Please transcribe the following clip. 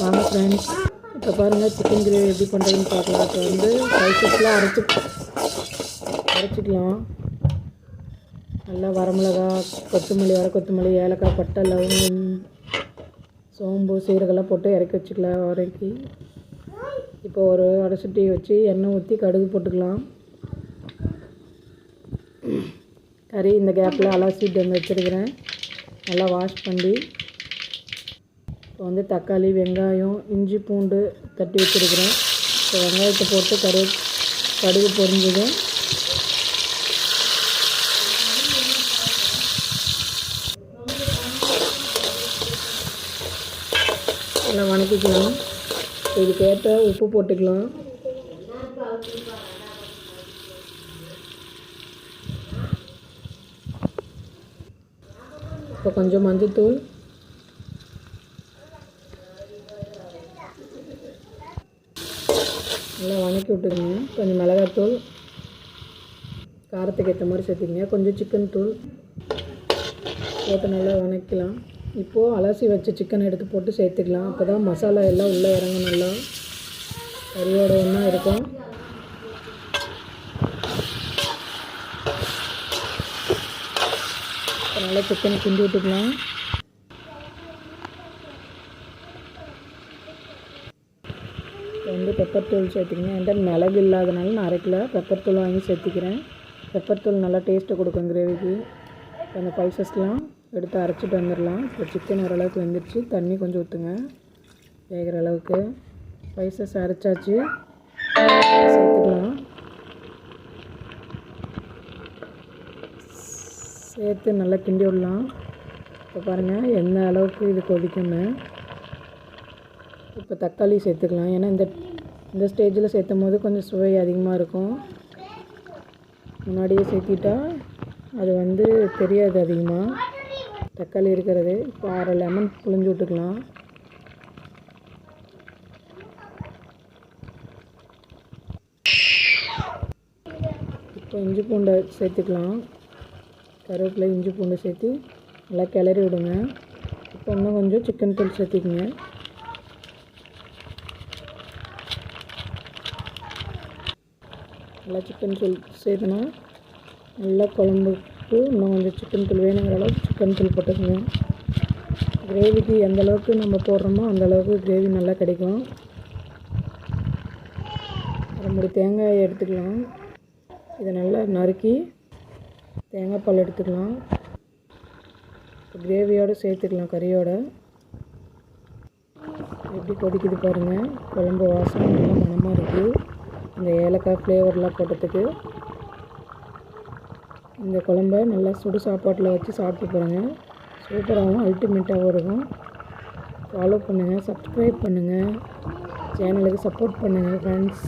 வாங்க ஃப்ரெண்ட்ஸ், இப்போ பாருங்கள் சிக்கன் கிரேவி எப்படி பண்ணுறதுன்னு பார்க்கலாம். இப்போ வந்து ஸ்பைசஸ்லாம் அரைச்சிக்கலாம். நல்லா வரமிளகா, கொத்தமல்லி, ஏலக்காய், பட்டை, லவங்கம், சோம்பு, சீரகெல்லாம் போட்டு இறக்கி வச்சுக்கலாம். வதக்கி இப்போ ஒரு அடைசட்டியை வச்சு எண்ணெய் ஊற்றி கடுகு போட்டுக்கலாம். கறி இந்த கேப்பில் அலசிட்டு வந்து வச்சுருக்கிறேன். நல்லா வாஷ் பண்ணி இப்போ வந்து தக்காளி, வெங்காயம், இஞ்சி, பூண்டு தட்டி வச்சுருக்கிறேன். இப்போ வெங்காயத்தை போட்டு கடுகு பொரிஞ்சதும் நல்லா வதக்கிக்கலாம். இதுக்கேற்ற உப்பு போட்டுக்கலாம். இப்போ கொஞ்சம் மஞ்சள்தூள், நல்லா வதக்கி விட்டுக்கோங்க. கொஞ்சம் மிளகாத்தூள், காரத்துக்கு ஏற்ற மாதிரி சேர்த்துக்கங்க. கொஞ்சம் சிக்கன் தூள் போட்டு நல்லா வதக்கலாம். இப்போது அலசி வச்ச சிக்கன் எடுத்து போட்டு சேர்த்துக்கலாம். அப்போ தான் மசாலா எல்லாம் உள்ளே இறங்க நல்லா கறியோட ஒன்றா இருக்கும். நல்லா சிக்கனை கிண்டி விட்டுக்கலாம். இப்போ வந்து பெப்பர் தூள் சேர்த்துக்கங்க. என்கிட்ட மிளகு இல்லாதனால நான் அரைக்கல, பெப்பர் தூள் வாங்கி சேர்த்துக்கிறேன். பெப்பர் தூள் நல்லா டேஸ்ட்டு கொடுக்கும் கிரேவிக்கு. அந்த ஸ்பைசஸ்லாம் எடுத்து அரைச்சிட்டு வந்துடலாம். இப்போ சிக்கன் ஓரளவுக்கு வெந்துடுச்சு. தண்ணி கொஞ்சம் ஊற்றுங்க வேகிற அளவுக்கு. ஸ்பைசஸ் அரைச்சாச்சு, சேர்த்துக்கலாம். சேர்த்து நல்லா கிண்டி விடலாம். இப்போ பாருங்கள் எந்த அளவுக்கு இது கொதிக்குன்னு. இப்போ தக்காளி சேர்த்துக்கலாம். ஏன்னா இந்த ஸ்டேஜில் சேர்த்தும் போது கொஞ்சம் சுவை அதிகமாக இருக்கும். முன்னாடியே சேர்த்திட்டா அது வந்து தெரியாது அதிகமாக தக்காளி இருக்கிறது. இப்போ 1/2 லெமன் புழிஞ்சு விட்டுக்கலாம். இப்போ இஞ்சி பூண்டை சேர்த்துக்கலாம். கருவேப்பிலை, இஞ்சி பூண்டு சேர்த்து நல்லா கிளறி விடுங்க. இப்போ இன்னும் கொஞ்சம் சிக்கன் தூள் சேர்த்துக்குங்க. நல்லா சிக்கன் தூள் சேர்த்துனா நல்லா குழம்புக்கு இன்னும் கொஞ்சம் சிக்கன் தூள் வேணுங்கிற அளவுக்கு சிக்கன் தூள் போட்டுக்கோங்க. கிரேவிக்கு எந்த அளவுக்கு நம்ம போடுறோமோ அந்தளவுக்கு கிரேவி நல்லா கிடைக்கும். 1 மூடி தேங்காயை எடுத்துக்கலாம். இதை நல்லா நறுக்கி தேங்காய் பால் எடுத்துக்கலாம். கிரேவியோடு சேர்த்துக்கலாம். கறியோட எப்படி கொதிக்குது பாருங்கள். குழம்பு வாசனை நல்லா மணமாக இருக்குது. இந்த ஏலக்காய் ஃப்ளேவர்லாம் போட்டதுக்கு இந்த குழம்ப நல்லா சுடு சாப்பாட்டில் வச்சு சாப்பிட்டு பாருங்கள். சூப்பராகவும் அல்டிமேட்டாகவும் இருக்கும். ஃபாலோ பண்ணுங்கள், சப்ஸ்கிரைப் பண்ணுங்கள், சேனலுக்கு சப்போர்ட் பண்ணுங்கள் ஃப்ரெண்ட்ஸ்.